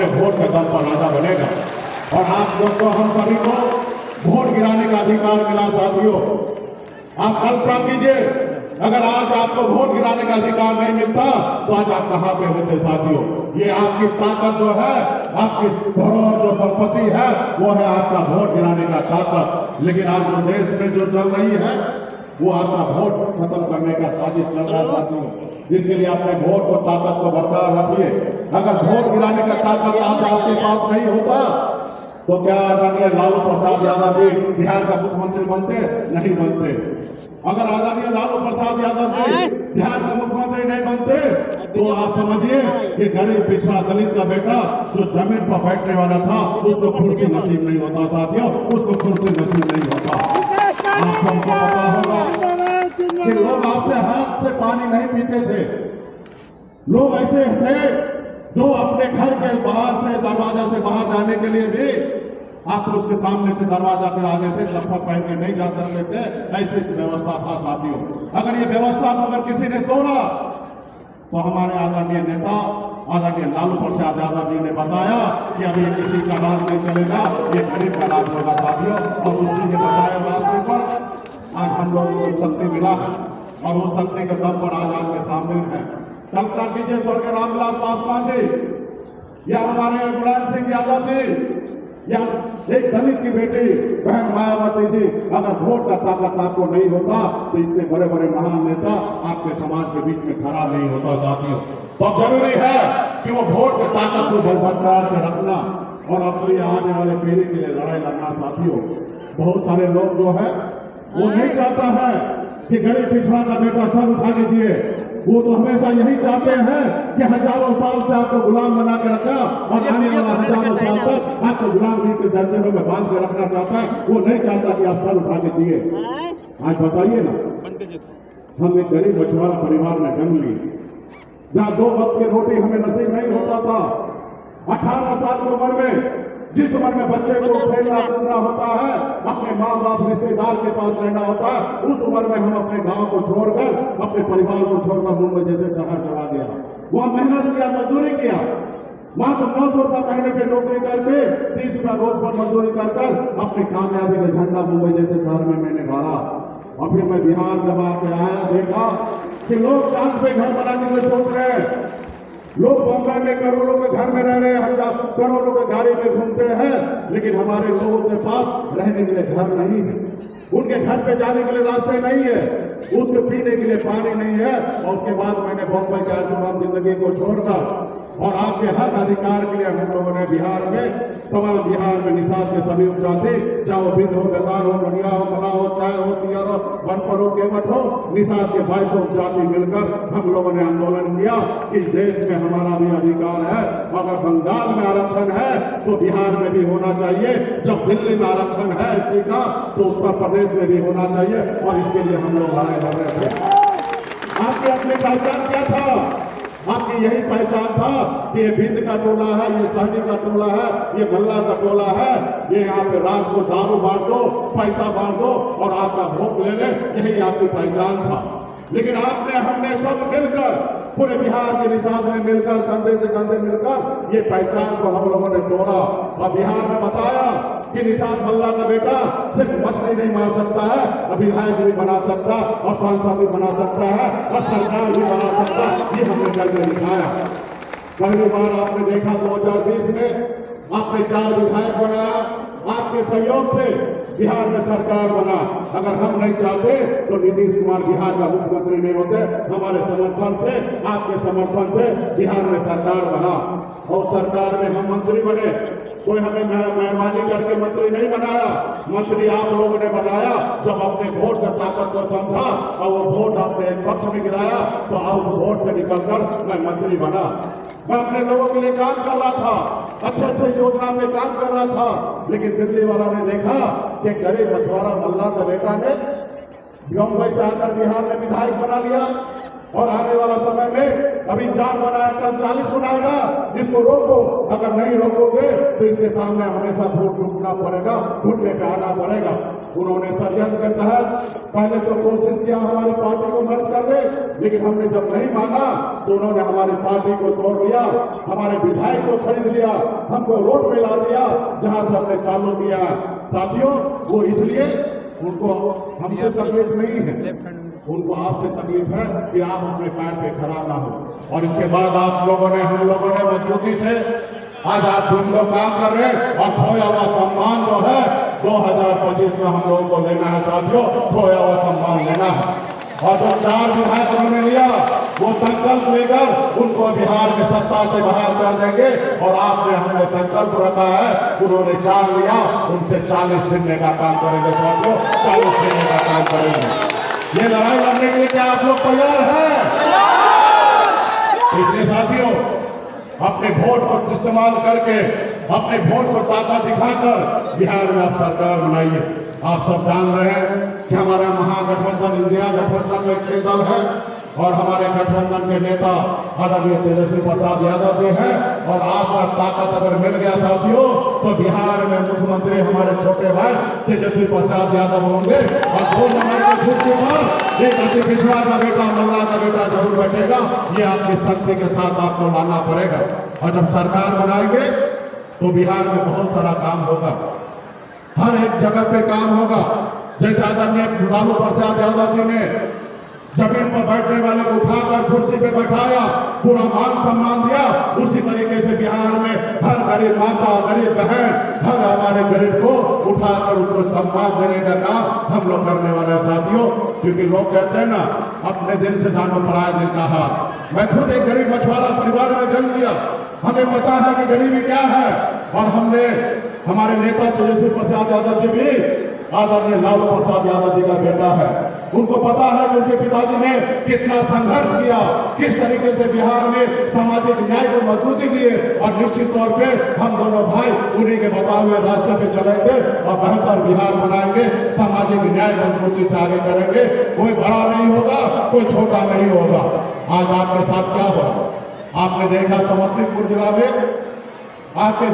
अपने वोट के दम पर राजा बनेगा। और आप दोस्तों, हम सभी को वोट गिराने का अधिकार मिला साथियों। आप कल्पना कीजिए, अगर आज आपको वोट गिराने का अधिकार नहीं मिलता तो आज आप कहां पे होते साथियों। ये आपकी ताकत जो है, आपकी धरोहर जो संपत्ति है, वो है आपका वोट गिराने का ताकत। लेकिन आज जो देश में जो चल रही है, वो आपका वोट खत्म करने का साजिश चल रहा है साथियों। जिसके लिए अपने वोट को, ताकत को बरकरार रखिए। अगर वोट गिराने का ताकत आज आपके पास नहीं होता तो क्या आदरणीय लालू प्रसाद यादव जी बिहार का मुख्यमंत्री बनते? नहीं बनते। अगर आदरणीय लालू प्रसाद यादव जी बिहार का मुख्यमंत्री नहीं बनते तो आप समझिए कि गरीब पिछड़ा दलित का बेटा जो जमीन पर बैठने वाला था, उसको कुर्सी नसीब नहीं होता साथियों, उसको कुर्सी नसीब नहीं होता। आप सबको पता होगा कि लोग आपसे हाथ से पानी नहीं पीते थे। लोग ऐसे थे जो अपने घर के बाहर से, दरवाजा से बाहर जाने के लिए भी आप उसके सामने से, दरवाजा के आगे से चप्पल पहन के नहीं जा सकते थे। ऐसी व्यवस्था था साथियों। अगर ये व्यवस्था को अगर किसी ने तोड़ा तो हमारे आदरणीय नेता आदरणीय लालू प्रसाद यादव जी ने बताया कि अभी किसी का राज नहीं चलेगा, ये गरीब का राज होगा साथियों। और उसी ने बताया रास्ते पर आज हम लोगों को शक्ति मिला है और उस शक्ति के दम पर आज आपके सामने है। कल्पना कीजिए, स्वर्गीय रामविलास पासवान जी या हमारे मुलायम सिंह यादव जी या एक दलित की बेटी बहन मायावती जी, अगर वोट का ताकत आपको नहीं होता तो इतने बड़े बड़े महान नेता आपके समाज के बीच में खड़ा नहीं होता साथियों। तो जरूरी है कि वो वोट की ताकत को बरकरार के रखना और अपनी आने वाले पीढ़ी के लिए लड़ाई लड़ना साथियों। बहुत सारे लोग जो है वो नहीं चाहता है कि गरीब पिछड़ा का बेटा सर उठा लीजिए। वो तो हमेशा यही चाहते हैं कि हजारों साल से आपको गुलाम बना के रखा और आने वाला हजारों साल तक आपको गुलामी के जंजीरों में बांध के रखना चाहता है। वो नहीं चाहता कि आप सर उठा के दिए। आज बताइए ना, हम एक गरीब मछुआरा परिवार में जन्म लिए जहां 2 वक्त की रोटी हमें नसीब नहीं होता था। 18 साल की उम्र में, जिस उम्र में बच्चे को खेलना कूदना होता है, अपने माँ बाप रिश्तेदार के पास रहना होता है, उस उम्र में हम अपने गांव को छोड़कर, अपने परिवार को छोड़कर मुंबई जैसे शहर चला गया। वहां मेहनत किया, मजदूरी किया। वहां तो 900 रुपये महीने पे नौकरी करके 30 रुपया रोज पर मजदूरी कर अपनी कामयाबी का झंडा मुंबई जैसे शहर में मैंने गाड़ा। और फिर मैं बिहार जब आके आया, देखा कि लोग चांद पे घर बनाने के लिए सोच रहे हैं। लोग बॉम्बे में करोड़ों के घर में रह रहे हैं, हजार करोड़ों के गाड़ी में घूमते हैं, लेकिन हमारे लोगों के पास रहने के लिए घर नहीं है। उनके घर पे जाने के लिए रास्ते नहीं है, उसके पीने के लिए पानी नहीं है। और उसके बाद मैंने बॉम्बे के आसुराम जिंदगी को छोड़कर और आपके हक अधिकार के लिए हम लोगों ने बिहार में, तमाम बिहार में निषाद के सभी उपजाति, चाहे वो विध हो, गदार हो, बढ़िया हो, बना हो, चाय हो, तियर हो, बनपर हो, केवट हो, निषाद के 22 उपजाति मिलकर हम लोगों ने आंदोलन किया। इस देश में हमारा भी अधिकार है। अगर बंगाल में आरक्षण है तो बिहार में भी होना चाहिए। जब दिल्ली में आरक्षण है इसी का तो उत्तर प्रदेश में भी होना चाहिए। और इसके लिए हम लोग लड़ाई लड़ रहे थे। आपकी अपनी पहचान क्या था? आपकी यही पहचान था कि ये बिंद का टोला है, ये सहनी का टोला है, ये मल्ला का टोला है, ये यहाँ पे रात को दारू बांट दो, पैसा बांट दो और आपका वोट ले ले, यही आपकी पहचान था। लेकिन आपने, हमने सब मिलकर, पूरे बिहार के निषाद ने मिलकर, कंधे से कंधे मिलकर ये पहचान को हम लोगों ने तोड़ा और बिहार में बताया कि निषाद मल्ला का बेटा सिर्फ मछली नहीं मार सकता है, विधायक भी बना सकता और सांसद भी बना सकता है और सरकार भी बना सकता है। ये हमने करके दिखाया। पहली बार आपने देखा 2020 में आपने 4 विधायक बनाया। आपके सहयोग से बिहार में सरकार बना। अगर हम नहीं चाहते तो नीतीश कुमार बिहार का मुख्यमंत्री नहीं होते। हमारे समर्थन से, आपके समर्थन से बिहार में सरकार बना और सरकार में हम मंत्री बने। कोई हमें मेहरबानी करके मंत्री नहीं बनाया, मंत्री आप लोगों ने बनाया। जब अपने वोट का ताकत को समझा और वो वोट आपने एक पक्ष में गिराया तो आप वोट से निकलकर मैं मंत्री बना। मैं अपने लोगों के लिए काम कर रहा था, अच्छे अच्छे योजना में काम कर रहा था। लेकिन दिल्ली वाला ने देखा कि गरीब मछुआरा मल्ला का बेटा ने मुंबई से आकर बिहार में विधायक बना लिया और आने वाला समय में अभी 4 बनाया, कल 40 बनाएगा। इसको रोको, अगर नहीं रोकोगे तो इसके सामने हमेशा घुट रुकना पड़ेगा, घुटने पे आना पड़ेगा। उन्होंने षड्यंत्र के तहत पहले तो कोशिश किया हमारी पार्टी को मर्ज कर दे, लेकिन हमने जब नहीं माना तो उन्होंने हमारी पार्टी को तोड़ दिया, हमारे विधायक को खरीद लिया, हमको रोड पे ला दिया जहां से हमने चालू किया। साथियों, वो इसलिए उनको हमसे तकलीफ नहीं है, उनको आपसे तकलीफ है कि आप अपने पैर पे खड़ा ना हो। और इसके बाद आप लोगों ने, हम लोगों ने मजबूती से आज आप तुम लोग काम कर रहे हैं और खोया हुआ सम्मान जो है 2025 में हम लोगों को लेना है। साथियों, खोया हुआ सम्मान लेना है। और जो 4 विधायक उन्होंने लिया वो संकल्प लेकर उनको बिहार में सत्ता से बाहर कर देंगे। और आपने, हमने संकल्प रखा है, उन्होंने 4 लिया, उनसे 40 छीनने का काम करेंगे। साथियों, 40 छीनने का काम करेंगे। ये लड़ाई लड़ने के लिए क्या आप लोग तैयार हैं? इसलिए साथियों, अपने वोट को इस्तेमाल करके, अपने वोट को ताकत दिखाकर बिहार में आप सरकार बनाइए। आप सब जान रहे हैं कि हमारा महागठबंधन, इंडिया गठबंधन में 6 दल है और हमारे गठबंधन के नेता आदरणीय तेजस्वी प्रसाद यादव भी हैं। और आपका ताकत अगर मिल गया साथियों, तो बिहार में मुख्यमंत्री हमारे छोटे भाई तेजस्वी प्रसाद यादव होंगे। और 2 नंबर के कुर्सी पर एक अति पिछड़ा का बेटा, मल्ला का बेटा जरूर बैठेगा। ये आपकी शक्ति के साथ आपको लाना पड़ेगा। और जब सरकार बनाएंगे तो बिहार में बहुत सारा काम होगा, हर एक जगह पे काम होगा। जैसे आदरणीय लालू प्रसाद यादव जी ने जमीन पर बैठने वाले को उठाकर कुर्सी पे बैठाया, पूरा मान सम्मान दिया, उसी तरीके से बिहार में हर गरीब माता, गरीब बहन, हर हमारे गरीब को उठाकर उसको सम्मान देने का काम हम लोग करने वाले हैं। साथियों, क्योंकि लोग कहते हैं ना, अपने दिल से जानो पराया दिल का हाल। मैं खुद एक गरीब मछुआरा परिवार में जन्म लिया, हमें पता है कि गरीबी क्या है। और हमने, हमारे नेता तेजस्वी प्रसाद यादव जी भी आदरणीय लालू प्रसाद यादव जी का बेटा है। उनको पता है कि उनके पिताजी ने कितना संघर्ष किया, किस तरीके से बिहार में सामाजिक न्याय को मजबूती दिए। और निश्चित तौर पे हम दोनों भाई उन्हीं के बताए हुए रास्ते पे चलेंगे और बेहतर बिहार बनाएंगे, सामाजिक न्याय मजबूती से आगे करेंगे। कोई बड़ा नहीं होगा, कोई छोटा नहीं होगा। आज आपके साथ क्या हुआ? आपने देखा समस्तीपुर जिला में आपके